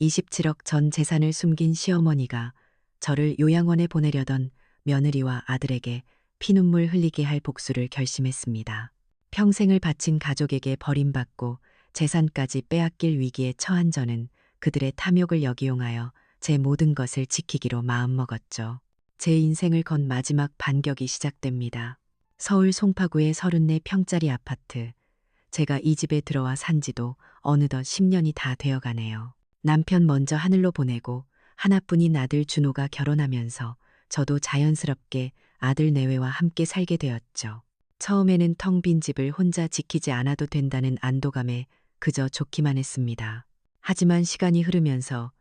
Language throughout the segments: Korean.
27억 전 재산을 숨긴 시어머니가 저를 요양원에 보내려던 며느리와 아들에게 피눈물 흘리게 할 복수를 결심했습니다. 평생을 바친 가족에게 버림받고 재산까지 빼앗길 위기에 처한 저는 그들의 탐욕을 역이용하여 제 모든 것을 지키기로 마음먹었죠. 제 인생을 건 마지막 반격이 시작됩니다. 서울 송파구의 34평짜리 아파트. 제가 이 집에 들어와 산 지도 어느덧 10년이 다 되어가네요. 남편 먼저 하늘로 보내고 하나뿐인 아들 준호가 결혼하면서 저도 자연스럽게 아들 내외와 함께 살게 되었죠. 처음에는 텅 빈 집을 혼자 지키지 않아도 된다는 안도감에 그저 좋기만 했습니다. 하지만 시간이 흐르면서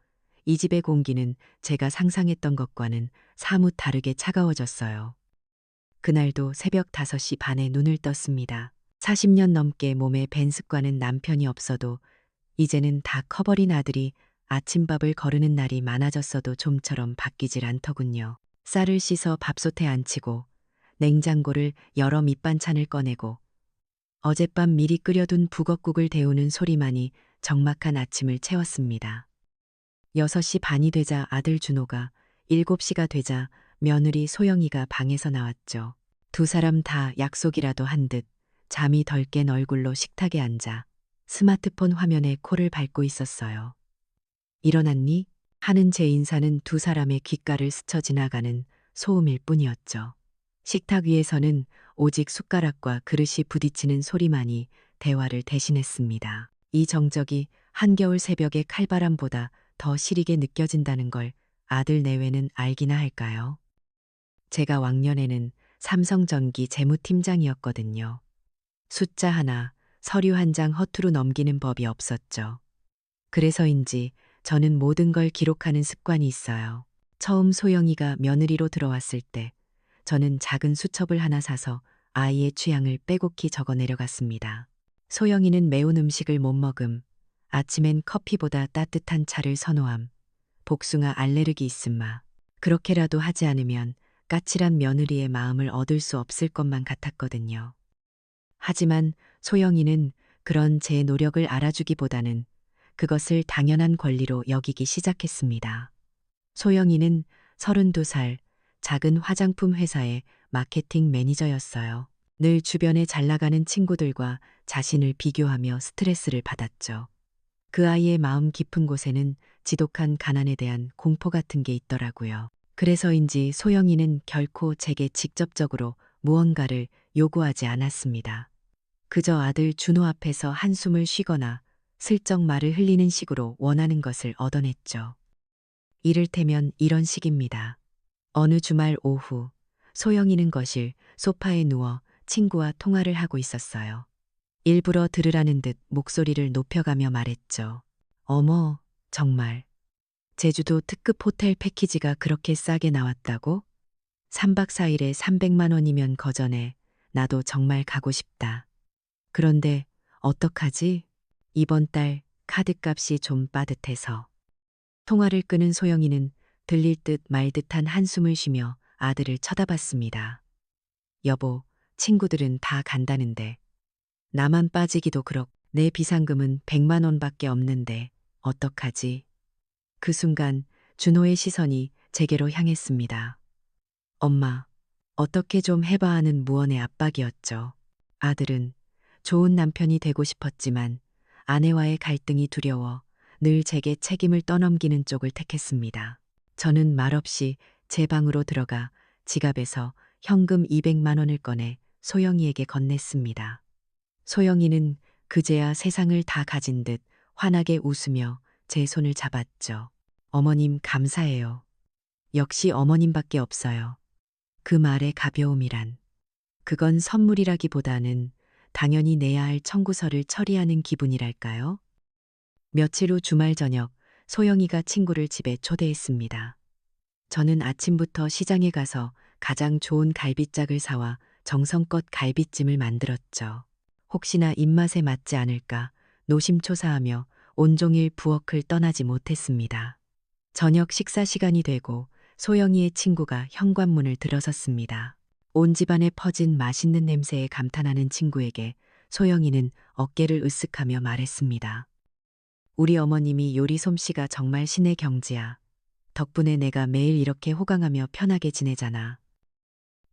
이 집의 공기는 제가 상상했던 것과는 사뭇 다르게 차가워졌어요. 그날도 새벽 5시 반에 눈을 떴습니다. 40년 넘게 몸에 밴 습관은 남편이 없어도 이제는 다 커버린 아들이 아침밥을 거르는 날이 많아졌어도 좀처럼 바뀌질 않더군요. 쌀을 씻어 밥솥에 앉히고 냉장고를 열어 밑반찬을 꺼내고 어젯밤 미리 끓여둔 북엇국을 데우는 소리만이 적막한 아침을 채웠습니다. 6시 반이 되자 아들 준호가, 7시가 되자 며느리 소영이가 방에서 나왔죠. 두 사람 다 약속이라도 한 듯 잠이 덜 깬 얼굴로 식탁에 앉아 스마트폰 화면에 코를 밟고 있었어요. 일어났니? 하는 제 인사는 두 사람의 귓가를 스쳐 지나가는 소음일 뿐이었죠. 식탁 위에서는 오직 숟가락과 그릇이 부딪히는 소리만이 대화를 대신했습니다. 이 정적이 한겨울 새벽의 칼바람보다 더 시리게 느껴진다는 걸 아들 내외는 알기나 할까요? 제가 왕년에는 삼성전기 재무팀장이었거든요. 숫자 하나, 서류 한 장 허투루 넘기는 법이 없었죠. 그래서인지 저는 모든 걸 기록하는 습관이 있어요. 처음 소영이가 며느리로 들어왔을 때 저는 작은 수첩을 하나 사서 아이의 취향을 빼곡히 적어 내려갔습니다. 소영이는 매운 음식을 못 먹음, 아침엔 커피보다 따뜻한 차를 선호함, 복숭아 알레르기 있음마. 그렇게라도 하지 않으면 까칠한 며느리의 마음을 얻을 수 없을 것만 같았거든요. 하지만 소영이는 그런 제 노력을 알아주기보다는 그것을 당연한 권리로 여기기 시작했습니다. 소영이는 32살 작은 화장품 회사의 마케팅 매니저였어요. 늘 주변에 잘 나가는 친구들과 자신을 비교하며 스트레스를 받았죠. 그 아이의 마음 깊은 곳에는 지독한 가난에 대한 공포 같은 게 있더라고요. 그래서인지 소영이는 결코 제게 직접적으로 무언가를 요구하지 않았습니다. 그저 아들 준호 앞에서 한숨을 쉬거나 슬쩍 말을 흘리는 식으로 원하는 것을 얻어냈죠. 이를테면 이런 식입니다. 어느 주말 오후 소영이는 거실 소파에 누워 친구와 통화를 하고 있었어요. 일부러 들으라는 듯 목소리를 높여가며 말했죠. 어머, 정말. 제주도 특급 호텔 패키지가 그렇게 싸게 나왔다고? 3박 4일에 300만 원이면 거저네. 나도 정말 가고 싶다. 그런데 어떡하지? 이번 달 카드값이 좀 빠듯해서. 통화를 끊은 소영이는 들릴 듯 말 듯한 한숨을 쉬며 아들을 쳐다봤습니다. 여보, 친구들은 다 간다는데. 나만 빠지기도 그렇고 내 비상금은 100만 원밖에 없는데 어떡하지? 그 순간 준호의 시선이 제게로 향했습니다. 엄마, 어떻게 좀 해봐 하는 무언의 압박이었죠. 아들은 좋은 남편이 되고 싶었지만 아내와의 갈등이 두려워 늘 제게 책임을 떠넘기는 쪽을 택했습니다. 저는 말없이 제 방으로 들어가 지갑에서 현금 200만 원을 꺼내 소영이에게 건넸습니다. 소영이는 그제야 세상을 다 가진 듯 환하게 웃으며 제 손을 잡았죠. 어머님 감사해요. 역시 어머님밖에 없어요. 그 말의 가벼움이란. 그건 선물이라기보다는 당연히 내야 할 청구서를 처리하는 기분이랄까요? 며칠 후 주말 저녁 소영이가 친구를 집에 초대했습니다. 저는 아침부터 시장에 가서 가장 좋은 갈비짝을 사와 정성껏 갈비찜을 만들었죠. 혹시나 입맛에 맞지 않을까 노심초사하며 온종일 부엌을 떠나지 못했습니다. 저녁 식사 시간이 되고 소영이의 친구가 현관문을 들어섰습니다. 온 집안에 퍼진 맛있는 냄새에 감탄하는 친구에게 소영이는 어깨를 으쓱하며 말했습니다. 우리 어머님이 요리 솜씨가 정말 신의 경지야. 덕분에 내가 매일 이렇게 호강하며 편하게 지내잖아.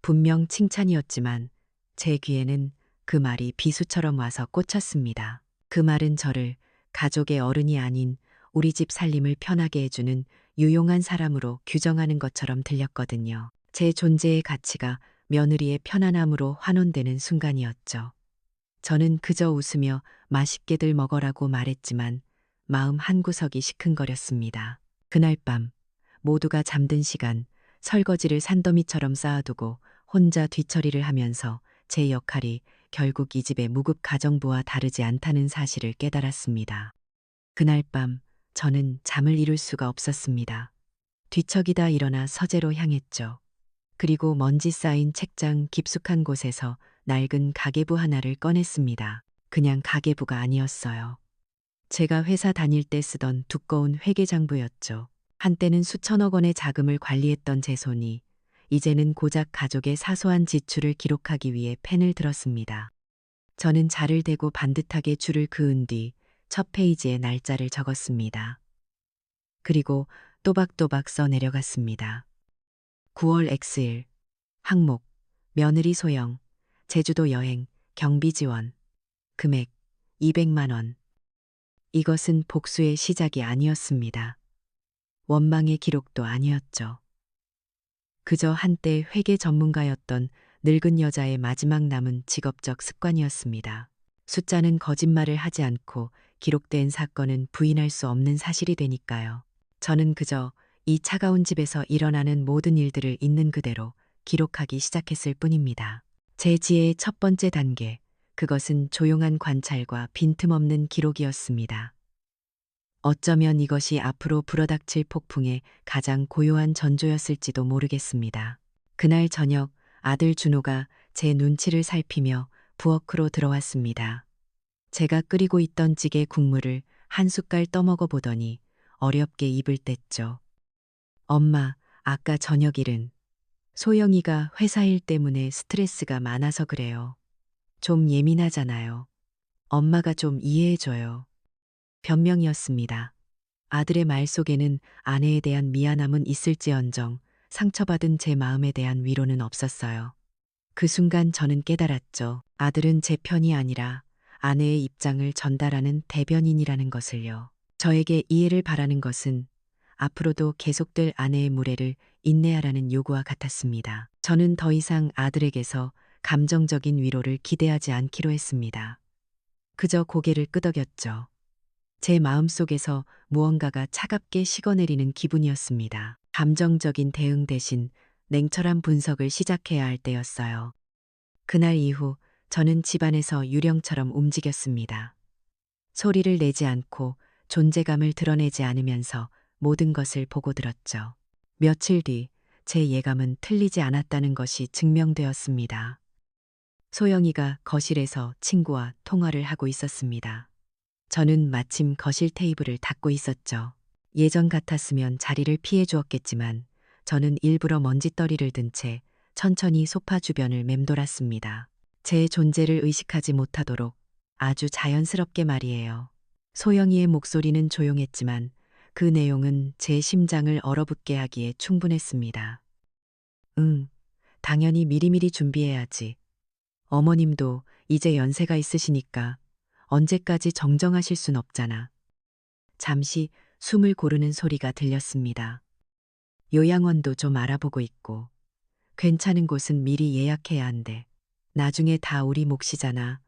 분명 칭찬이었지만 제 귀에는 그 말이 비수처럼 와서 꽂혔습니다. 그 말은 저를 가족의 어른이 아닌 우리 집 살림을 편하게 해주는 유용한 사람으로 규정하는 것처럼 들렸거든요. 제 존재의 가치가 며느리의 편안함으로 환원되는 순간이었죠. 저는 그저 웃으며 맛있게들 먹어라고 말했지만 마음 한구석이 시큰거렸습니다. 그날 밤 모두가 잠든 시간 설거지를 산더미처럼 쌓아두고 혼자 뒤처리를 하면서 제 역할이 결국 이 집의 무급 가정부와 다르지 않다는 사실을 깨달았습니다. 그날 밤 저는 잠을 이룰 수가 없었습니다. 뒤척이다 일어나 서재로 향했죠. 그리고 먼지 쌓인 책장 깊숙한 곳에서 낡은 가계부 하나를 꺼냈습니다. 그냥 가계부가 아니었어요. 제가 회사 다닐 때 쓰던 두꺼운 회계장부였죠. 한때는 수천억 원의 자금을 관리했던 제 손이 이제는 고작 가족의 사소한 지출을 기록하기 위해 펜을 들었습니다. 저는 자를 대고 반듯하게 줄을 그은 뒤 첫 페이지에 날짜를 적었습니다. 그리고 또박또박 써 내려갔습니다. 9월 X일, 항목, 며느리 소영, 제주도 여행, 경비 지원, 금액 200만 원. 이것은 복수의 시작이 아니었습니다. 원망의 기록도 아니었죠. 그저 한때 회계 전문가였던 늙은 여자의 마지막 남은 직업적 습관이었습니다. 숫자는 거짓말을 하지 않고 기록된 사건은 부인할 수 없는 사실이 되니까요. 저는 그저 이 차가운 집에서 일어나는 모든 일들을 있는 그대로 기록하기 시작했을 뿐입니다. 제 지혜의 첫 번째 단계, 그것은 조용한 관찰과 빈틈없는 기록이었습니다. 어쩌면 이것이 앞으로 불어닥칠 폭풍의 가장 고요한 전조였을지도 모르겠습니다. 그날 저녁 아들 준호가 제 눈치를 살피며 부엌으로 들어왔습니다. 제가 끓이고 있던 찌개 국물을 한 숟갈 떠먹어 보더니 어렵게 입을 뗐죠. 엄마, 아까 저녁 일은 소영이가 회사 일 때문에 스트레스가 많아서 그래요. 좀 예민하잖아요. 엄마가 좀 이해해줘요. 변명이었습니다. 아들의 말 속에는 아내에 대한 미안함은 있을지언정 상처받은 제 마음에 대한 위로는 없었어요. 그 순간 저는 깨달았죠. 아들은 제 편이 아니라 아내의 입장을 전달하는 대변인이라는 것을요. 저에게 이해를 바라는 것은 앞으로도 계속될 아내의 무례를 인내하라는 요구와 같았습니다. 저는 더 이상 아들에게서 감정적인 위로를 기대하지 않기로 했습니다. 그저 고개를 끄덕였죠. 제 마음속에서 무언가가 차갑게 식어내리는 기분이었습니다. 감정적인 대응 대신 냉철한 분석을 시작해야 할 때였어요. 그날 이후 저는 집안에서 유령처럼 움직였습니다. 소리를 내지 않고 존재감을 드러내지 않으면서 모든 것을 보고 들었죠. 며칠 뒤 제 예감은 틀리지 않았다는 것이 증명되었습니다. 소영이가 거실에서 친구와 통화를 하고 있었습니다. 저는 마침 거실 테이블을 닦고 있었죠. 예전 같았으면 자리를 피해 주었겠지만 저는 일부러 먼지떨이를 든 채 천천히 소파 주변을 맴돌았습니다. 제 존재를 의식하지 못하도록 아주 자연스럽게 말이에요. 소영이의 목소리는 조용했지만 그 내용은 제 심장을 얼어붙게 하기에 충분했습니다. 응, 당연히 미리미리 준비해야지. 어머님도 이제 연세가 있으시니까 언제까지 정정하실 순 없잖아. 잠시 숨을 고르는 소리가 들렸습니다. 요양원도 좀 알아보고 있고 괜찮은 곳은 미리 예약해야 한대. 나중에 다 우리 몫이잖아.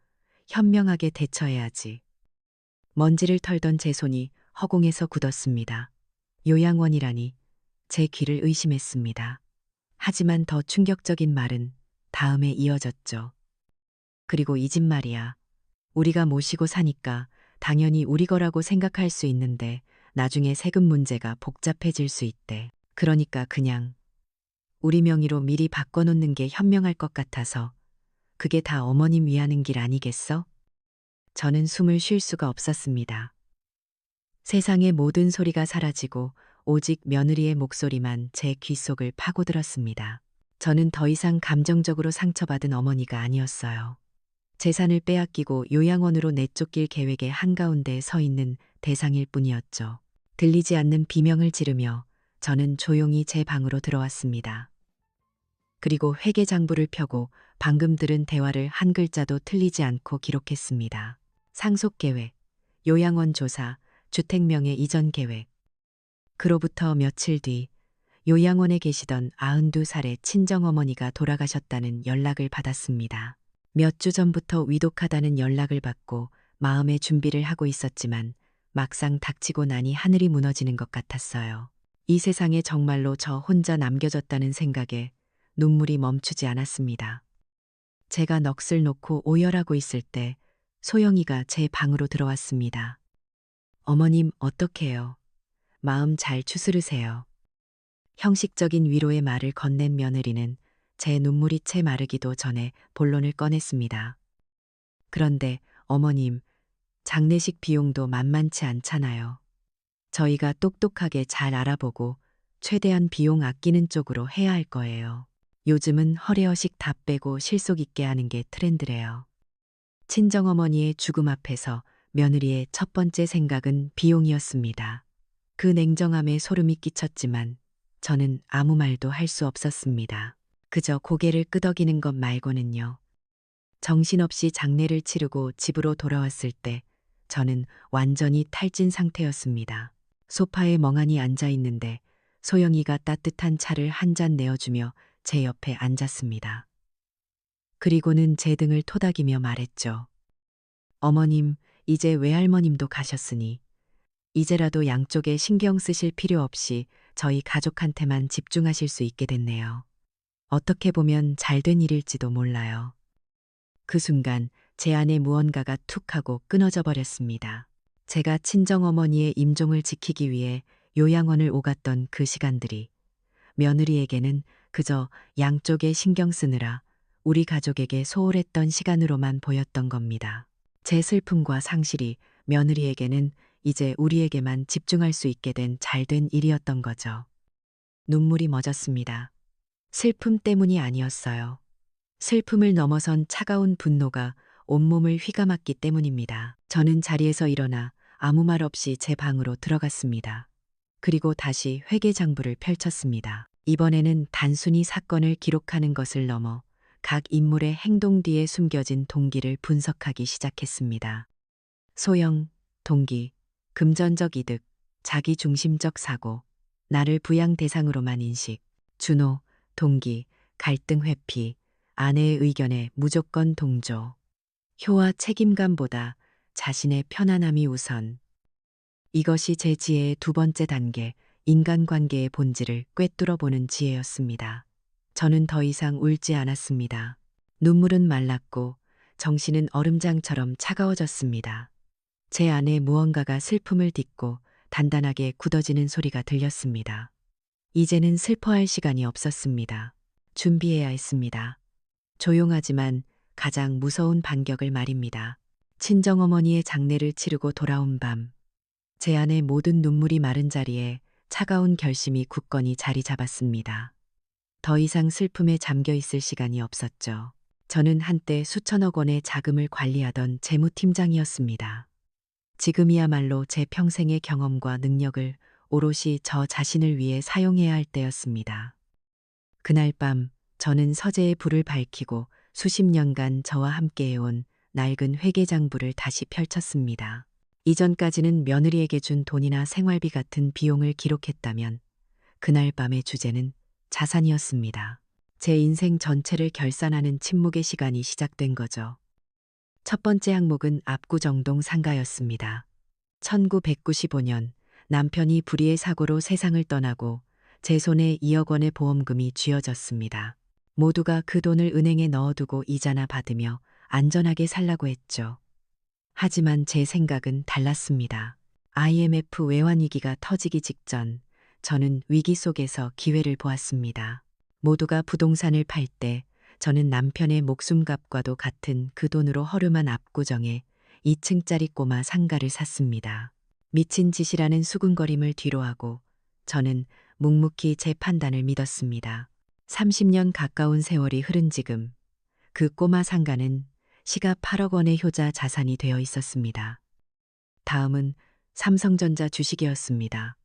현명하게 대처해야지. 먼지를 털던 제 손이 허공에서 굳었습니다. 요양원이라니 제 귀를 의심했습니다. 하지만 더 충격적인 말은 다음에 이어졌죠. 그리고 이 집 말이야. 우리가 모시고 사니까 당연히 우리 거라고 생각할 수 있는데 나중에 세금 문제가 복잡해질 수 있대. 그러니까 그냥 우리 명의로 미리 바꿔놓는 게 현명할 것 같아서 그게 다 어머님 위하는 길 아니겠어? 저는 숨을 쉴 수가 없었습니다. 세상의 모든 소리가 사라지고 오직 며느리의 목소리만 제 귓속을 파고들었습니다. 저는 더 이상 감정적으로 상처받은 어머니가 아니었어요. 재산을 빼앗기고 요양원으로 내쫓길 계획의 한가운데 서 있는 대상일 뿐이었죠. 들리지 않는 비명을 지르며 저는 조용히 제 방으로 들어왔습니다. 그리고 회계장부를 펴고 방금 들은 대화를 한 글자도 틀리지 않고 기록했습니다. 상속계획, 요양원 조사, 주택명의 이전 계획. 그로부터 며칠 뒤 요양원에 계시던 92살의 친정어머니가 돌아가셨다는 연락을 받았습니다. 몇 주 전부터 위독하다는 연락을 받고 마음의 준비를 하고 있었지만 막상 닥치고 나니 하늘이 무너지는 것 같았어요. 이 세상에 정말로 저 혼자 남겨졌다는 생각에 눈물이 멈추지 않았습니다. 제가 넋을 놓고 오열하고 있을 때 소영이가 제 방으로 들어왔습니다. 어머님, 어떡해요? 마음 잘 추스르세요. 형식적인 위로의 말을 건넨 며느리는 제 눈물이 채 마르기도 전에 본론을 꺼냈습니다. 그런데 어머님, 장례식 비용도 만만치 않잖아요. 저희가 똑똑하게 잘 알아보고 최대한 비용 아끼는 쪽으로 해야 할 거예요. 요즘은 허례허식 다 빼고 실속 있게 하는 게 트렌드래요. 친정어머니의 죽음 앞에서 며느리의 첫 번째 생각은 비용이었습니다. 그 냉정함에 소름이 끼쳤지만 저는 아무 말도 할 수 없었습니다. 그저 고개를 끄덕이는 것 말고는요. 정신없이 장례를 치르고 집으로 돌아왔을 때 저는 완전히 탈진 상태였습니다. 소파에 멍하니 앉아 있는데 소영이가 따뜻한 차를 한 잔 내어주며 제 옆에 앉았습니다. 그리고는 제 등을 토닥이며 말했죠. 어머님, 이제 외할머님도 가셨으니 이제라도 양쪽에 신경 쓰실 필요 없이 저희 가족한테만 집중하실 수 있게 됐네요. 어떻게 보면 잘된 일일지도 몰라요. 그 순간 제 안에 무언가가 툭 하고 끊어져 버렸습니다. 제가 친정어머니의 임종을 지키기 위해 요양원을 오갔던 그 시간들이 며느리에게는 그저 양쪽에 신경 쓰느라 우리 가족에게 소홀했던 시간으로만 보였던 겁니다. 제 슬픔과 상실이 며느리에게는 이제 우리에게만 집중할 수 있게 된 잘된 일이었던 거죠. 눈물이 멎었습니다. 슬픔 때문이 아니었어요. 슬픔을 넘어선 차가운 분노가 온몸을 휘감았기 때문입니다. 저는 자리에서 일어나 아무 말 없이 제 방으로 들어갔습니다. 그리고 다시 회계장부를 펼쳤습니다. 이번에는 단순히 사건을 기록하는 것을 넘어 각 인물의 행동 뒤에 숨겨진 동기를 분석하기 시작했습니다. 소형, 동기, 금전적 이득, 자기중심적 사고, 나를 부양 대상으로만 인식, 준호, 동기, 갈등 회피, 아내의 의견에 무조건 동조, 효와 책임감보다 자신의 편안함이 우선. 이것이 제 지혜의 두 번째 단계, 인간관계의 본질을 꿰뚫어 보는 지혜였습니다. 저는 더 이상 울지 않았습니다. 눈물은 말랐고 정신은 얼음장처럼 차가워졌습니다. 제 안에 무언가가 슬픔을 딛고 단단하게 굳어지는 소리가 들렸습니다. 이제는 슬퍼할 시간이 없었습니다. 준비해야 했습니다. 조용하지만 가장 무서운 반격을 말입니다. 친정어머니의 장례를 치르고 돌아온 밤, 제 안의 모든 눈물이 마른 자리에 차가운 결심이 굳건히 자리 잡았습니다. 더 이상 슬픔에 잠겨 있을 시간이 없었죠. 저는 한때 수천억 원의 자금을 관리하던 재무팀장이었습니다. 지금이야말로 제 평생의 경험과 능력을 오롯이 저 자신을 위해 사용해야 할 때였습니다. 그날 밤 저는 서재에 불을 밝히고 수십 년간 저와 함께해온 낡은 회계장부를 다시 펼쳤습니다. 이전까지는 며느리에게 준 돈이나 생활비 같은 비용을 기록했다면 그날 밤의 주제는 자산이었습니다. 제 인생 전체를 결산하는 침묵의 시간이 시작된 거죠. 첫 번째 항목은 압구정동 상가였습니다. 1995년 남편이 불의의 사고로 세상을 떠나고 제 손에 2억 원의 보험금이 쥐어졌습니다. 모두가 그 돈을 은행에 넣어두고 이자나 받으며 안전하게 살라고 했죠. 하지만 제 생각은 달랐습니다. IMF 외환위기가 터지기 직전 저는 위기 속에서 기회를 보았습니다. 모두가 부동산을 팔 때 저는 남편의 목숨값과도 같은 그 돈으로 허름한 압구정에 2층짜리 꼬마 상가를 샀습니다. 미친 짓이라는 수군거림을 뒤로하고 저는 묵묵히 제 판단을 믿었습니다. 30년 가까운 세월이 흐른 지금 그 꼬마 상가는 시가 8억 원의 효자 자산이 되어 있었습니다. 다음은 삼성전자 주식이었습니다.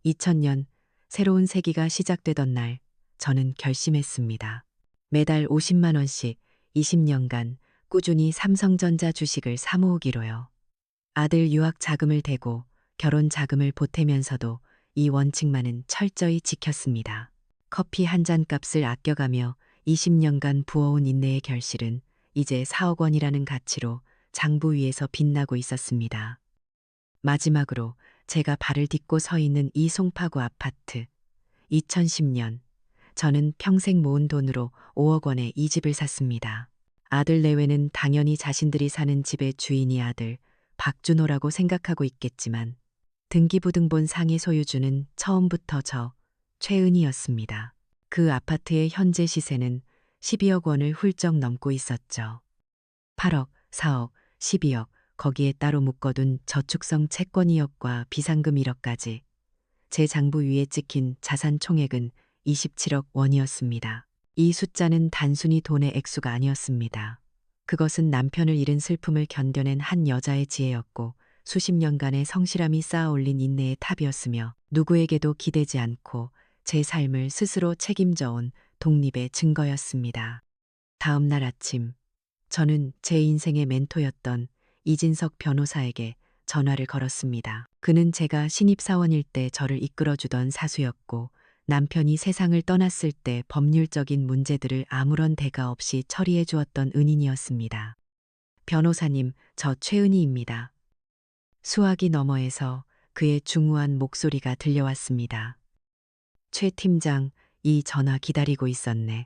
2000년 새로운 세기가 시작되던 날 저는 결심했습니다. 매달 50만 원씩 20년간 꾸준히 삼성전자 주식을 사모으기로요. 아들 유학 자금을 대고 결혼 자금을 보태면서도 이 원칙만은 철저히 지켰습니다. 커피 한 잔 값을 아껴가며 20년간 부어온 인내의 결실은 이제 4억 원이라는 가치로 장부 위에서 빛나고 있었습니다. 마지막으로 제가 발을 딛고 서 있는 이 송파구 아파트. 2010년 저는 평생 모은 돈으로 5억 원에 이 집을 샀습니다. 아들 내외는 당연히 자신들이 사는 집의 주인이 아들 박준호라고 생각하고 있겠지만 등기부등본 상의 소유주는 처음부터 저 최은희였습니다. 그 아파트의 현재 시세는 12억 원을 훌쩍 넘고 있었죠. 8억, 4억, 12억, 거기에 따로 묶어둔 저축성 채권 2억과 비상금 1억까지 제 장부 위에 찍힌 자산 총액은 27억 원이었습니다. 이 숫자는 단순히 돈의 액수가 아니었습니다. 그것은 남편을 잃은 슬픔을 견뎌낸 한 여자의 지혜였고 수십 년간의 성실함이 쌓아올린 인내의 탑이었으며 누구에게도 기대지 않고 제 삶을 스스로 책임져온 독립의 증거였습니다. 다음 날 아침 저는 제 인생의 멘토였던 이진석 변호사에게 전화를 걸었습니다. 그는 제가 신입사원일 때 저를 이끌어주던 사수였고 남편이 세상을 떠났을 때 법률적인 문제들을 아무런 대가 없이 처리해 주었던 은인이었습니다. 변호사님, 저 최은희입니다. 수화기 너머에서 그의 중후한 목소리가 들려왔습니다. 최 팀장, 이 전화 기다리고 있었네.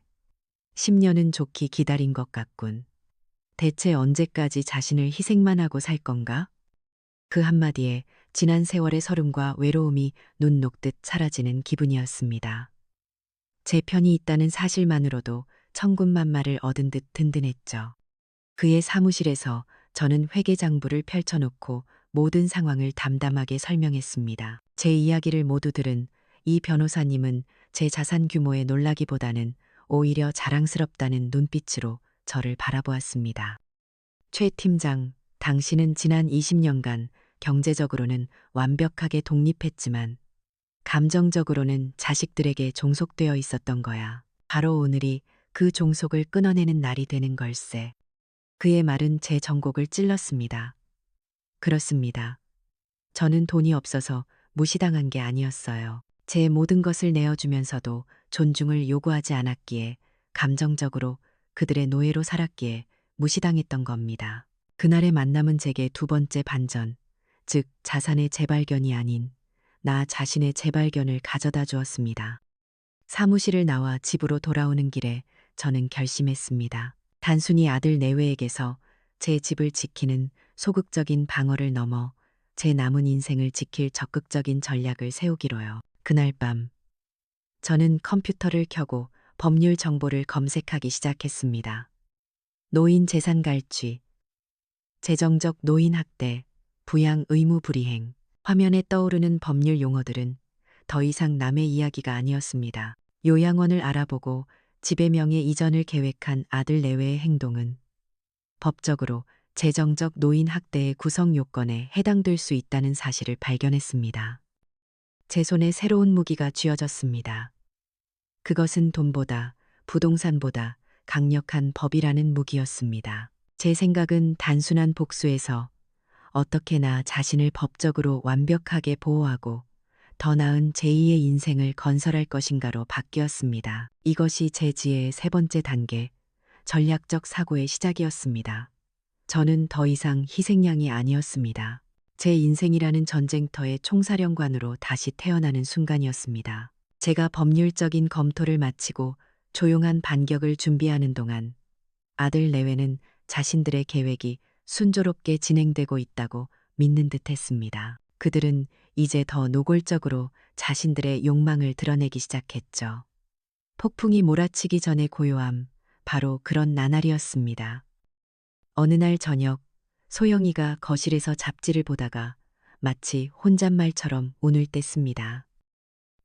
10년은 좋게 기다린 것 같군. 대체 언제까지 자신을 희생만 하고 살 건가? 그 한마디에 지난 세월의 서름과 외로움이 눈 녹듯 사라지는 기분이었습니다. 제 편이 있다는 사실만으로도 천군만마를 얻은 듯 든든했죠. 그의 사무실에서 저는 회계장부를 펼쳐놓고 모든 상황을 담담하게 설명했습니다. 제 이야기를 모두 들은 이 변호사님은 제 자산 규모에 놀라기보다는 오히려 자랑스럽다는 눈빛으로 저를 바라보았습니다. 최 팀장, 당신은 지난 20년간 경제적으로는 완벽하게 독립했지만 감정적으로는 자식들에게 종속되어 있었던 거야. 바로 오늘이 그 종속을 끊어내는 날이 되는 걸세. 그의 말은 제 전곡을 찔렀습니다. 그렇습니다. 저는 돈이 없어서 무시당한 게 아니었어요. 제 모든 것을 내어주면서도 존중을 요구하지 않았기에 감정적으로 그들의 노예로 살았기에 무시당했던 겁니다. 그날의 만남은 제게 두 번째 반전, 즉 자산의 재발견이 아닌 나 자신의 재발견을 가져다 주었습니다. 사무실을 나와 집으로 돌아오는 길에 저는 결심했습니다. 단순히 아들 내외에게서 제 집을 지키는 소극적인 방어를 넘어 제 남은 인생을 지킬 적극적인 전략을 세우기로요. 그날 밤 저는 컴퓨터를 켜고 법률 정보를 검색하기 시작했습니다. 노인 재산 갈취, 재정적 노인 학대, 부양 의무 불이행, 화면에 떠오르는 법률 용어들은 더 이상 남의 이야기가 아니었습니다. 요양원을 알아보고 집의 명예 이전을 계획한 아들 내외의 행동은 법적으로 재정적 노인 학대의 구성 요건에 해당될 수 있다는 사실을 발견했습니다. 제 손에 새로운 무기가 쥐어졌습니다. 그것은 돈보다 부동산보다 강력한 법이라는 무기였습니다. 제 생각은 단순한 복수에서 어떻게 나 자신을 법적으로 완벽하게 보호하고 더 나은 제2의 인생을 건설할 것인가로 바뀌었습니다. 이것이 제 지혜의 세 번째 단계, 전략적 사고의 시작이었습니다. 저는 더 이상 희생양이 아니었습니다. 제 인생이라는 전쟁터의 총사령관으로 다시 태어나는 순간이었습니다. 제가 법률적인 검토를 마치고 조용한 반격을 준비하는 동안 아들 내외는 자신들의 계획이 순조롭게 진행되고 있다고 믿는 듯 했습니다. 그들은 이제 더 노골적으로 자신들의 욕망을 드러내기 시작했죠. 폭풍이 몰아치기 전의 고요함, 바로 그런 나날이었습니다. 어느 날 저녁, 소영이가 거실에서 잡지를 보다가 마치 혼잣말처럼 운을 뗐습니다.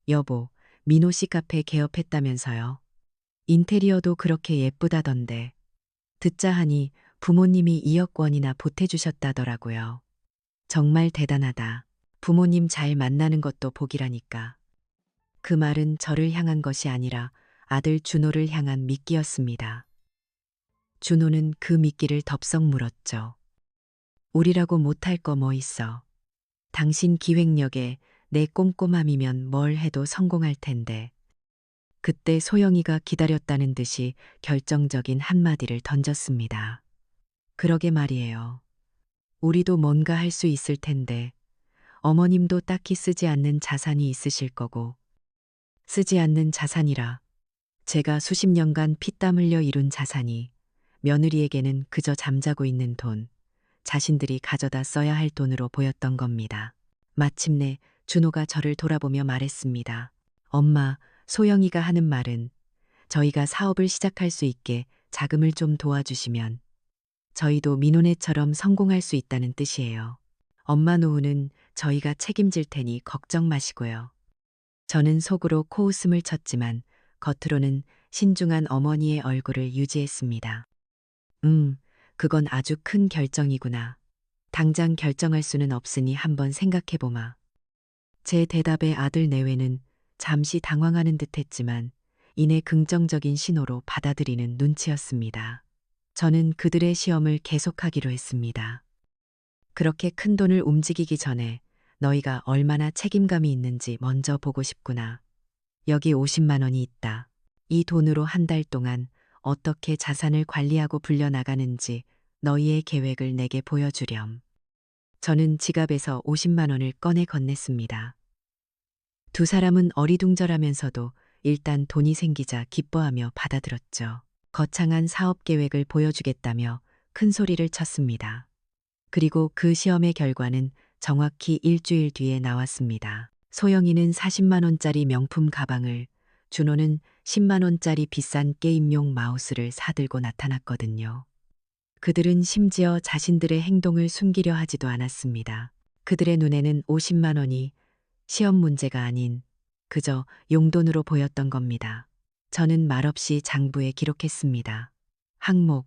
여보, 민호 씨 카페 개업했다면서요. 인테리어도 그렇게 예쁘다던데. 듣자 하니 부모님이 2억 원이나 보태주셨다더라고요. 정말 대단하다. 부모님 잘 만나는 것도 복이라니까. 그 말은 저를 향한 것이 아니라 아들 준호를 향한 미끼였습니다. 준호는 그 미끼를 덥석 물었죠. 우리라고 못할 거 뭐 있어. 당신 기획력에 내 꼼꼼함이면 뭘 해도 성공할 텐데. 그때 소영이가 기다렸다는 듯이 결정적인 한마디를 던졌습니다. 그러게 말이에요. 우리도 뭔가 할 수 있을 텐데, 어머님도 딱히 쓰지 않는 자산이 있으실 거고, 쓰지 않는 자산이라 제가 수십 년간 피땀 흘려 이룬 자산이 며느리에게는 그저 잠자고 있는 돈, 자신들이 가져다 써야 할 돈으로 보였던 겁니다. 마침내 준호가 저를 돌아보며 말했습니다. 엄마, 소영이가 하는 말은 저희가 사업을 시작할 수 있게 자금을 좀 도와주시면 저희도 민호네처럼 성공할 수 있다는 뜻이에요. 엄마 노후는 저희가 책임질 테니 걱정 마시고요. 저는 속으로 코웃음을 쳤지만 겉으로는 신중한 어머니의 얼굴을 유지했습니다. 그건 아주 큰 결정이구나. 당장 결정할 수는 없으니 한번 생각해보마. 제 대답에 아들 내외는 잠시 당황하는 듯 했지만 이내 긍정적인 신호로 받아들이는 눈치였습니다. 저는 그들의 시험을 계속하기로 했습니다. 그렇게 큰 돈을 움직이기 전에 너희가 얼마나 책임감이 있는지 먼저 보고 싶구나. 여기 50만 원이 있다. 이 돈으로 한 달 동안 어떻게 자산을 관리하고 불려나가는지 너희의 계획을 내게 보여주렴. 저는 지갑에서 50만 원을 꺼내 건넸습니다. 두 사람은 어리둥절하면서도 일단 돈이 생기자 기뻐하며 받아들었죠. 거창한 사업 계획을 보여주겠다며 큰 소리를 쳤습니다. 그리고 그 시험의 결과는 정확히 일주일 뒤에 나왔습니다. 소영이는 40만 원짜리 명품 가방을, 준호는 10만 원짜리 비싼 게임용 마우스를 사들고 나타났거든요. 그들은 심지어 자신들의 행동을 숨기려 하지도 않았습니다. 그들의 눈에는 50만 원이 시험 문제가 아닌 그저 용돈으로 보였던 겁니다. 저는 말없이 장부에 기록했습니다. 항목,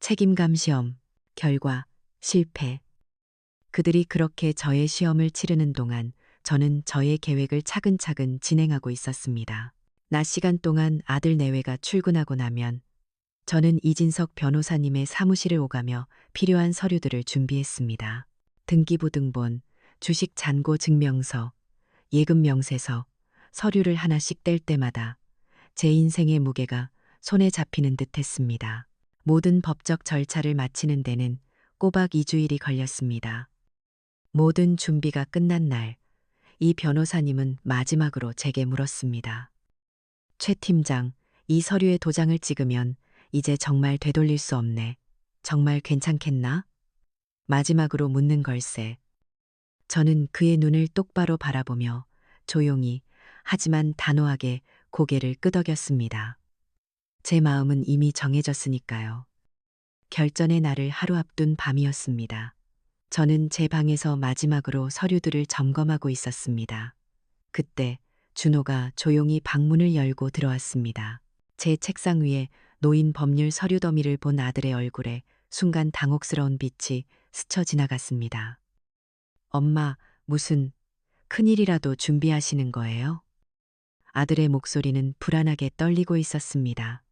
책임감 시험, 결과, 실패. 그들이 그렇게 저의 시험을 치르는 동안 저는 저의 계획을 차근차근 진행하고 있었습니다. 낮 시간 동안 아들 내외가 출근하고 나면 저는 이진석 변호사님의 사무실을 오가며 필요한 서류들을 준비했습니다. 등기부 등본, 주식 잔고 증명서, 예금 명세서, 서류를 하나씩 뗄 때마다 제 인생의 무게가 손에 잡히는 듯 했습니다. 모든 법적 절차를 마치는 데는 꼬박 2주일이 걸렸습니다. 모든 준비가 끝난 날, 이 변호사님은 마지막으로 제게 물었습니다. 최 팀장, 이 서류에 도장을 찍으면 이제 정말 되돌릴 수 없네. 정말 괜찮겠나? 마지막으로 묻는 걸세. 저는 그의 눈을 똑바로 바라보며 조용히 하지만 단호하게 고개를 끄덕였습니다. 제 마음은 이미 정해졌으니까요. 결전의 날을 하루 앞둔 밤이었습니다. 저는 제 방에서 마지막으로 서류들을 점검하고 있었습니다. 그때 준호가 조용히 방문을 열고 들어왔습니다. 제 책상 위에 놓인 법률 서류 더미를 본 아들의 얼굴에 순간 당혹스러운 빛이 스쳐 지나갔습니다. 엄마, 무슨 큰일이라도 준비하시는 거예요? 아들의 목소리는 불안하게 떨리고 있었습니다.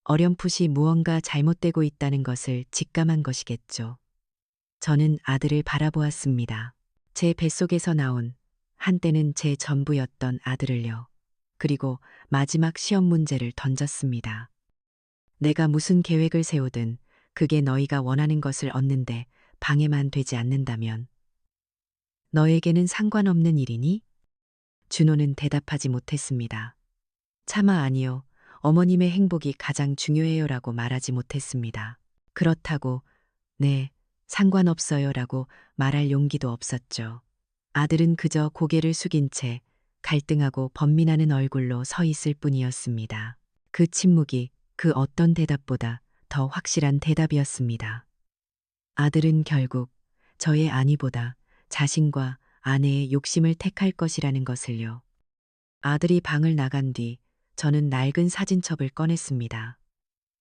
어렴풋이 무언가 잘못되고 있다는 것을 직감한 것이겠죠. 저는 아들을 바라보았습니다. 제 뱃속에서 나온 한때는 제 전부였던 아들을요. 그리고 마지막 시험 문제를 던졌습니다. 내가 무슨 계획을 세우든 그게 너희가 원하는 것을 얻는데 방해만 되지 않는다면 너에게는 상관없는 일이니? 준호는 대답하지 못했습니다. 차마 아니요. 어머님의 행복이 가장 중요해요라고 말하지 못했습니다. 그렇다고 네, 상관없어요라고 말할 용기도 없었죠. 아들은 그저 고개를 숙인 채 갈등하고 번민하는 얼굴로 서 있을 뿐이었습니다. 그 침묵이 그 어떤 대답보다 더 확실한 대답이었습니다. 아들은 결국 저의 안위보다 자신과 아내의 욕심을 택할 것이라는 것을요. 아들이 방을 나간 뒤 저는 낡은 사진첩을 꺼냈습니다.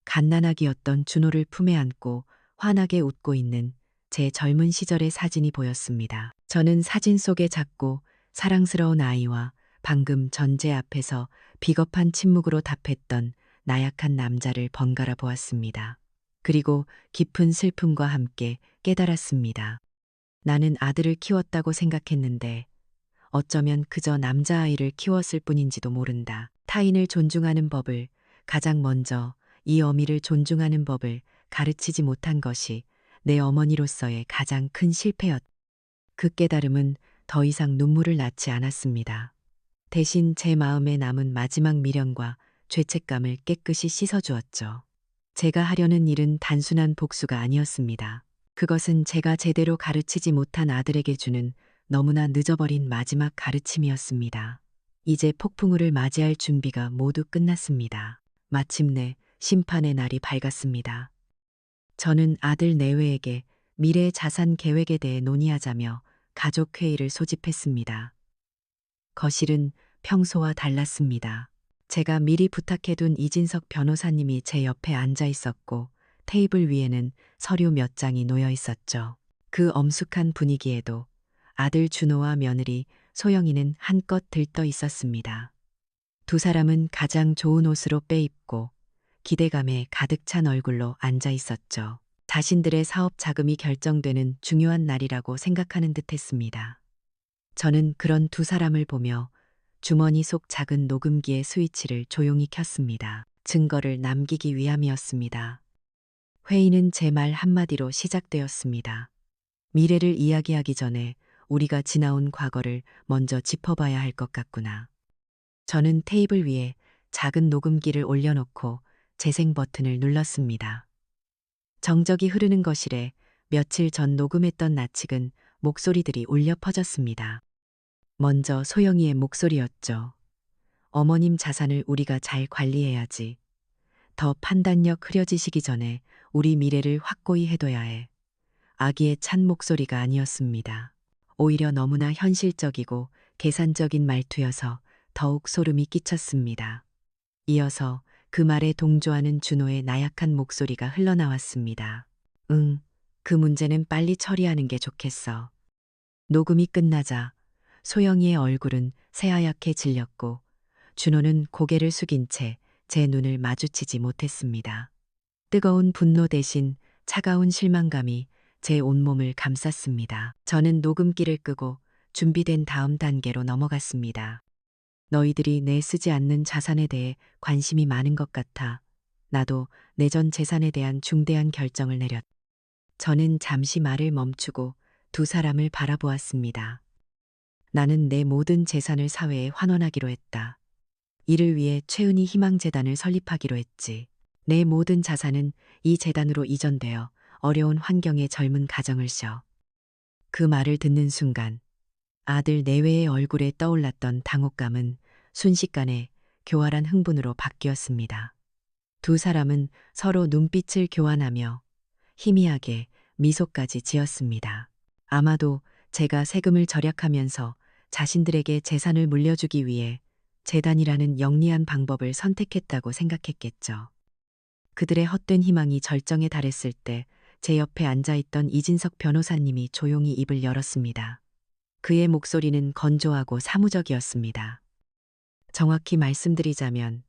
갓난아기였던 준호를 품에 안고 환하게 웃고 있는 제 젊은 시절의 사진이 보였습니다. 저는 사진 속의 작고 사랑스러운 아이와 방금 전제 앞에서 비겁한 침묵으로 답했던 나약한 남자를 번갈아 보았습니다. 그리고 깊은 슬픔과 함께 깨달았습니다. 나는 아들을 키웠다고 생각했는데 어쩌면 그저 남자아이를 키웠을 뿐인지도 모른다. 타인을 존중하는 법을, 가장 먼저 이 어미를 존중하는 법을 가르치지 못한 것이 내 어머니로서의 가장 큰 실패였다. 그 깨달음은 더 이상 눈물을 낳지 않았습니다. 대신 제 마음에 남은 마지막 미련과 죄책감을 깨끗이 씻어주었죠. 제가 하려는 일은 단순한 복수가 아니었습니다. 그것은 제가 제대로 가르치지 못한 아들에게 주는 너무나 늦어버린 마지막 가르침이었습니다. 이제 폭풍우를 맞이할 준비가 모두 끝났습니다. 마침내 심판의 날이 밝았습니다. 저는 아들 내외에게 미래 자산 계획에 대해 논의하자며 가족회의를 소집했습니다. 거실은 평소와 달랐습니다. 제가 미리 부탁해둔 이진석 변호사님이 제 옆에 앉아 있었고 테이블 위에는 서류 몇 장이 놓여 있었죠. 그 엄숙한 분위기에도 아들 준호와 며느리 소영이는 한껏 들떠 있었습니다. 두 사람은 가장 좋은 옷으로 빼입고 기대감에 가득 찬 얼굴로 앉아 있었죠. 자신들의 사업 자금이 결정되는 중요한 날이라고 생각하는 듯 했습니다. 저는 그런 두 사람을 보며 주머니 속 작은 녹음기의 스위치를 조용히 켰습니다. 증거를 남기기 위함이었습니다. 회의는 제 말 한마디로 시작되었습니다. 미래를 이야기하기 전에 우리가 지나온 과거를 먼저 짚어봐야 할 것 같구나. 저는 테이블 위에 작은 녹음기를 올려놓고 재생 버튼을 눌렀습니다. 정적이 흐르는 거실에 며칠 전 녹음했던 나측은 목소리들이 울려 퍼졌습니다. 먼저 소영이의 목소리였죠. 어머님 자산을 우리가 잘 관리해야지. 더 판단력 흐려지시기 전에 우리 미래를 확고히 해둬야 해. 아기의 찬 목소리가 아니었습니다. 오히려 너무나 현실적이고 계산적인 말투여서 더욱 소름이 끼쳤습니다. 이어서 그 말에 동조하는 준호의 나약한 목소리가 흘러나왔습니다. 응, 그 문제는 빨리 처리하는 게 좋겠어. 녹음이 끝나자 소영이의 얼굴은 새하얗게 질렸고 준호는 고개를 숙인 채 제 눈을 마주치지 못했습니다. 뜨거운 분노 대신 차가운 실망감이 제 온몸을 감쌌습니다. 저는 녹음기를 끄고 준비된 다음 단계로 넘어갔습니다. 너희들이 내 쓰지 않는 자산에 대해 관심이 많은 것 같아. 나도 내 전 재산에 대한 중대한 결정을 내렸다. 저는 잠시 말을 멈추고 두 사람을 바라보았습니다. 나는 내 모든 재산을 사회에 환원하기로 했다. 이를 위해 최은희 희망재단을 설립하기로 했지. 내 모든 자산은 이 재단으로 이전되어 어려운 환경의 젊은 가정을 씌워. 그 말을 듣는 순간 아들 내외의 얼굴에 떠올랐던 당혹감은 순식간에 교활한 흥분으로 바뀌었습니다. 두 사람은 서로 눈빛을 교환하며 희미하게 미소까지 지었습니다. 아마도 제가 세금을 절약하면서 자신들에게 재산을 물려주기 위해 재단이라는 영리한 방법을 선택했다고 생각했겠죠. 그들의 헛된 희망이 절정에 달했을 때 제 옆에 앉아있던 이진석 변호사님이 조용히 입을 열었습니다. 그의 목소리는 건조하고 사무적이었습니다. 정확히 말씀드리자면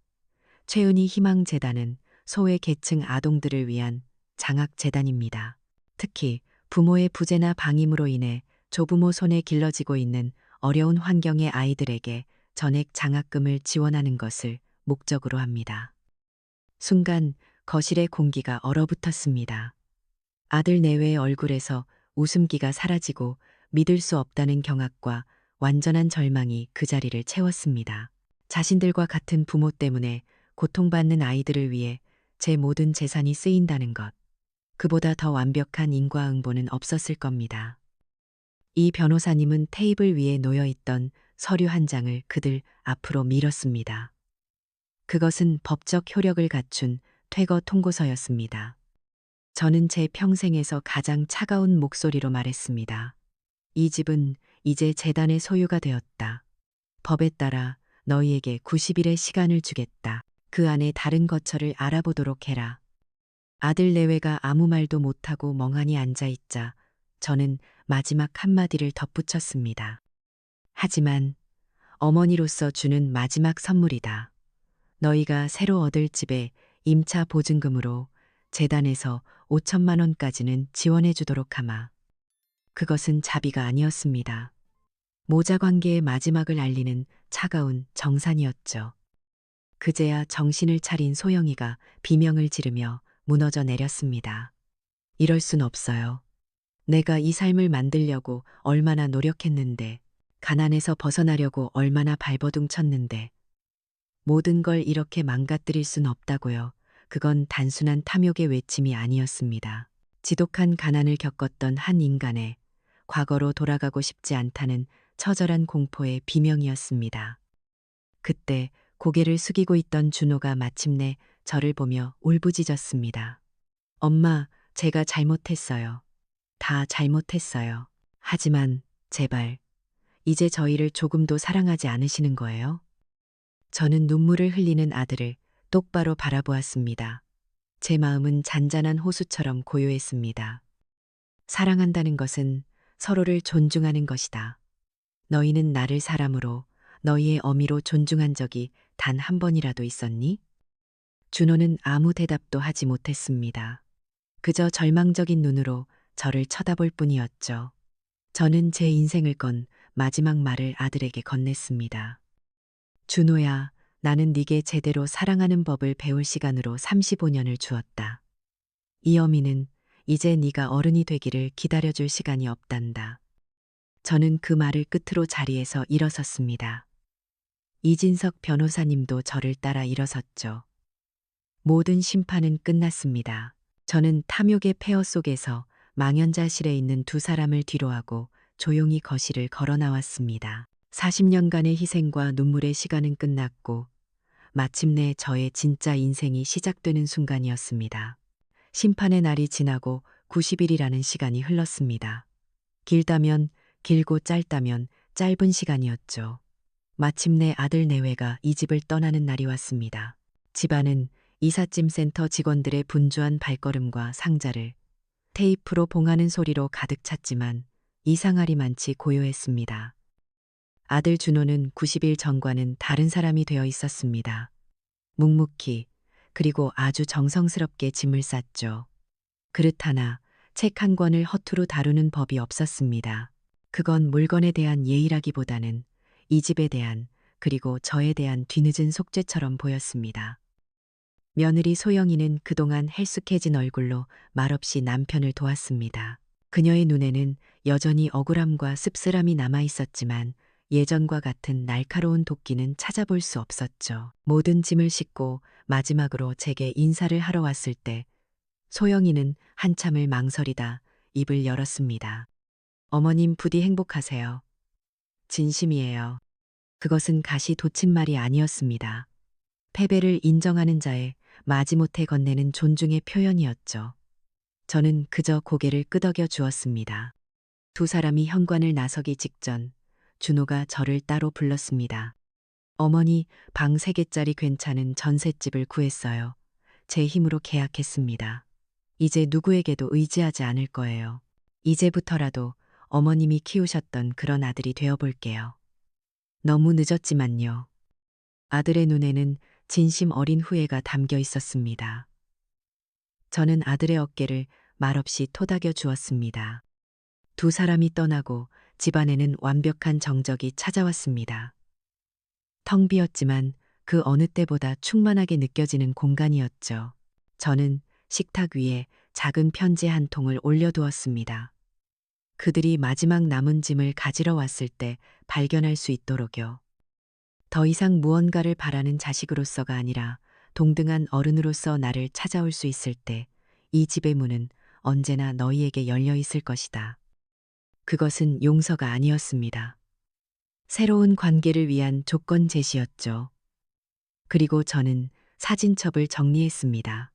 최은희 희망재단은 소외 계층 아동들을 위한 장학재단입니다. 특히 부모의 부재나 방임으로 인해 조부모 손에 길러지고 있는 어려운 환경의 아이들에게 전액 장학금을 지원하는 것을 목적으로 합니다. 순간 거실의 공기가 얼어붙었습니다. 아들 내외의 얼굴에서 웃음기가 사라지고 믿을 수 없다는 경악과 완전한 절망이 그 자리를 채웠습니다. 자신들과 같은 부모 때문에 고통받는 아이들을 위해 제 모든 재산이 쓰인다는 것. 그보다 더 완벽한 인과응보는 없었을 겁니다. 이 변호사님은 테이블 위에 놓여있던 서류 한 장을 그들 앞으로 밀었습니다. 그것은 법적 효력을 갖춘 퇴거 통고서였습니다. 저는 제 평생에서 가장 차가운 목소리로 말했습니다. 이 집은 이제 재단의 소유가 되었다. 법에 따라 너희에게 90일의 시간을 주겠다. 그 안에 다른 거처를 알아보도록 해라. 아들 내외가 아무 말도 못하고 멍하니 앉아있자 저는 마지막 한마디를 덧붙였습니다. 하지만 어머니로서 주는 마지막 선물이다. 너희가 새로 얻을 집에 임차 보증금으로 재단에서 5천만 원까지는 지원해 주도록 하마. 그것은 자비가 아니었습니다. 모자 관계의 마지막을 알리는 차가운 정산이었죠. 그제야 정신을 차린 소영이가 비명을 지르며 무너져 내렸습니다. 이럴 순 없어요. 내가 이 삶을 만들려고 얼마나 노력했는데, 가난에서 벗어나려고 얼마나 발버둥 쳤는데, 모든 걸 이렇게 망가뜨릴 순 없다고요. 그건 단순한 탐욕의 외침이 아니었습니다. 지독한 가난을 겪었던 한 인간의 과거로 돌아가고 싶지 않다는 처절한 공포의 비명이었습니다. 그때 고개를 숙이고 있던 준호가 마침내 저를 보며 울부짖었습니다. 엄마, 제가 잘못했어요. 다 잘못했어요. 하지만 제발 이제 저희를 조금도 사랑하지 않으시는 거예요? 저는 눈물을 흘리는 아들을 똑바로 바라보았습니다. 제 마음은 잔잔한 호수처럼 고요했습니다. 사랑한다는 것은 서로를 존중하는 것이다. 너희는 나를 사람으로, 너희의 어미로 존중한 적이 단 한 번이라도 있었니? 준호는 아무 대답도 하지 못했습니다. 그저 절망적인 눈으로 저를 쳐다볼 뿐이었죠. 저는 제 인생을 건 마지막 말을 아들에게 건넸습니다. 준호야, 나는 네게 제대로 사랑하는 법을 배울 시간으로 35년을 주었다. 이 어미는 이제 네가 어른이 되기를 기다려줄 시간이 없단다. 저는 그 말을 끝으로 자리에서 일어섰습니다. 이진석 변호사님도 저를 따라 일어섰죠. 모든 심판은 끝났습니다. 저는 탐욕의 폐허 속에서 망연자실해 있는 두 사람을 뒤로하고 조용히 거실을 걸어 나왔습니다. 40년간의 희생과 눈물의 시간은 끝났고 마침내 저의 진짜 인생이 시작되는 순간이었습니다. 심판의 날이 지나고 90일이라는 시간이 흘렀습니다. 길다면 길고 짧다면 짧은 시간이었죠. 마침내 아들 내외가 이 집을 떠나는 날이 왔습니다. 집안은 이삿짐센터 직원들의 분주한 발걸음과 상자를 테이프로 봉하는 소리로 가득 찼지만 이상하리만치 고요했습니다. 아들 준호는 90일 전과는 다른 사람이 되어 있었습니다. 묵묵히 그리고 아주 정성스럽게 짐을 쌌죠. 그릇 하나, 책 한 권을 허투루 다루는 법이 없었습니다. 그건 물건에 대한 예의라기보다는 이 집에 대한 그리고 저에 대한 뒤늦은 속죄처럼 보였습니다. 며느리 소영이는 그동안 헬쑥해진 얼굴로 말없이 남편을 도왔습니다. 그녀의 눈에는 여전히 억울함과 씁쓸함이 남아 있었지만 예전과 같은 날카로운 도끼는 찾아볼 수 없었죠. 모든 짐을 싣고 마지막으로 제게 인사를 하러 왔을 때 소영이는 한참을 망설이다 입을 열었습니다. 어머님 부디 행복하세요. 진심이에요. 그것은 가시 돋친 말이 아니었습니다. 패배를 인정하는 자의 마지못해 건네는 존중의 표현이었죠. 저는 그저 고개를 끄덕여 주었습니다. 두 사람이 현관을 나서기 직전 준호가 저를 따로 불렀습니다. 어머니, 방 3개짜리 괜찮은 전셋집을 구했어요. 제 힘으로 계약했습니다. 이제 누구에게도 의지하지 않을 거예요. 이제부터라도 어머님이 키우셨던 그런 아들이 되어볼게요. 너무 늦었지만요. 아들의 눈에는 진심 어린 후회가 담겨 있었습니다. 저는 아들의 어깨를 말없이 토닥여 주었습니다. 두 사람이 떠나고 집안에는 완벽한 정적이 찾아왔습니다. 텅 비었지만 그 어느 때보다 충만하게 느껴지는 공간이었죠. 저는 식탁 위에 작은 편지 한 통을 올려두었습니다. 그들이 마지막 남은 짐을 가지러 왔을 때 발견할 수 있도록요. 더 이상 무언가를 바라는 자식으로서가 아니라 동등한 어른으로서 나를 찾아올 수 있을 때 이 집의 문은 언제나 너희에게 열려 있을 것이다. 그것은 용서가 아니었습니다. 새로운 관계를 위한 조건 제시였죠. 그리고 저는 사진첩을 정리했습니다.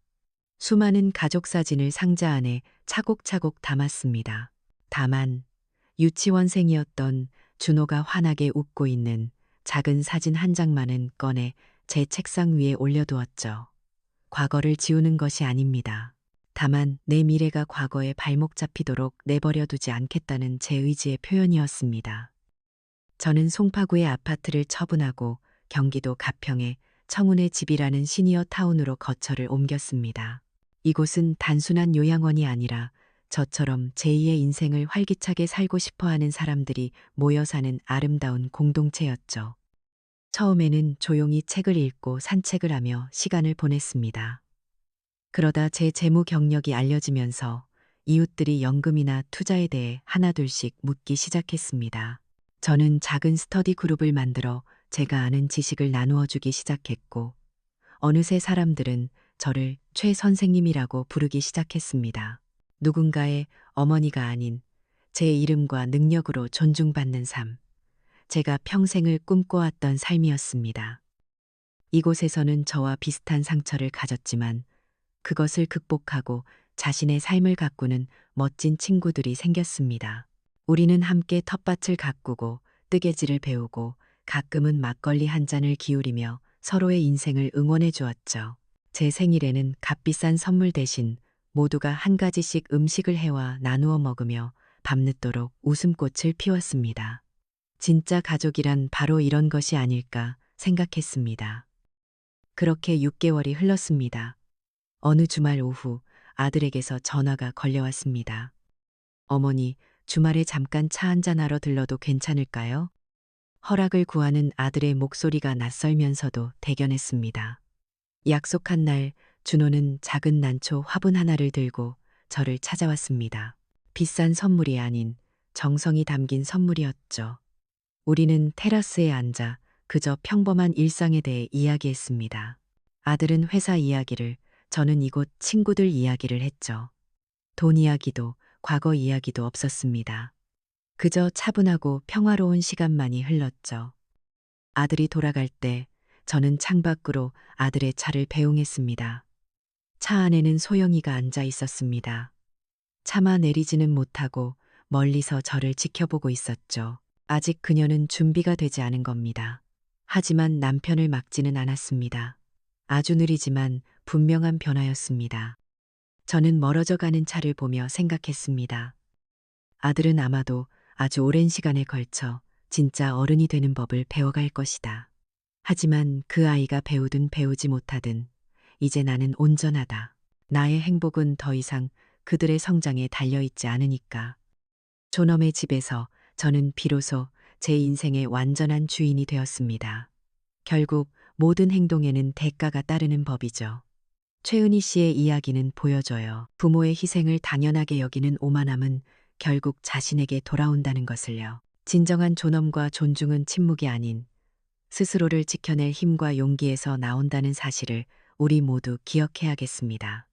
수많은 가족 사진을 상자 안에 차곡차곡 담았습니다. 다만 유치원생이었던 준호가 환하게 웃고 있는 작은 사진 한 장만은 꺼내 제 책상 위에 올려두었죠. 과거를 지우는 것이 아닙니다. 다만 내 미래가 과거에 발목 잡히도록 내버려 두지 않겠다는 제 의지의 표현이었습니다. 저는 송파구의 아파트를 처분하고 경기도 가평의 청운의 집이라는 시니어 타운으로 거처를 옮겼습니다. 이곳은 단순한 요양원이 아니라 저처럼 제2의 인생을 활기차게 살고 싶어 하는 사람들이 모여 사는 아름다운 공동체였죠. 처음에는 조용히 책을 읽고 산책을 하며 시간을 보냈습니다. 그러다 제 재무 경력이 알려지면서 이웃들이 연금이나 투자에 대해 하나둘씩 묻기 시작했습니다. 저는 작은 스터디 그룹을 만들어 제가 아는 지식을 나누어 주기 시작했고, 어느새 사람들은 저를 최 선생님이라고 부르기 시작했습니다. 누군가의 어머니가 아닌 제 이름과 능력으로 존중받는 삶. 제가 평생을 꿈꿔왔던 삶이었습니다. 이곳에서는 저와 비슷한 상처를 가졌지만 그것을 극복하고 자신의 삶을 가꾸는 멋진 친구들이 생겼습니다. 우리는 함께 텃밭을 가꾸고 뜨개질을 배우고 가끔은 막걸리 한 잔을 기울이며 서로의 인생을 응원해 주었죠. 제 생일에는 값비싼 선물 대신 모두가 한 가지씩 음식을 해와 나누어 먹으며 밤늦도록 웃음꽃을 피웠습니다. 진짜 가족이란 바로 이런 것이 아닐까 생각했습니다. 그렇게 6개월이 흘렀습니다. 어느 주말 오후 아들에게서 전화가 걸려왔습니다. 어머니, 주말에 잠깐 차 한잔하러 들러도 괜찮을까요? 허락을 구하는 아들의 목소리가 낯설면서도 대견했습니다. 약속한 날, 준호는 작은 난초 화분 하나를 들고 저를 찾아왔습니다. 비싼 선물이 아닌 정성이 담긴 선물이었죠. 우리는 테라스에 앉아 그저 평범한 일상에 대해 이야기했습니다. 아들은 회사 이야기를, 저는 이곳 친구들 이야기를 했죠. 돈 이야기도 과거 이야기도 없었습니다. 그저 차분하고 평화로운 시간만이 흘렀죠. 아들이 돌아갈 때 저는 창밖으로 아들의 차를 배웅했습니다. 차 안에는 소영이가 앉아 있었습니다. 차마 내리지는 못하고 멀리서 저를 지켜보고 있었죠. 아직 그녀는 준비가 되지 않은 겁니다. 하지만 남편을 막지는 않았습니다. 아주 느리지만 분명한 변화였습니다. 저는 멀어져 가는 차를 보며 생각했습니다. 아들은 아마도 아주 오랜 시간에 걸쳐 진짜 어른이 되는 법을 배워갈 것이다. 하지만 그 아이가 배우든 배우지 못하든 이제 나는 온전하다. 나의 행복은 더 이상 그들의 성장에 달려있지 않으니까. 존엄의 집에서 저는 비로소 제 인생의 완전한 주인이 되었습니다. 결국 모든 행동에는 대가가 따르는 법이죠. 최은희 씨의 이야기는 보여줘요. 부모의 희생을 당연하게 여기는 오만함은 결국 자신에게 돌아온다는 것을요. 진정한 존엄과 존중은 침묵이 아닌 스스로를 지켜낼 힘과 용기에서 나온다는 사실을 우리 모두 기억해야겠습니다.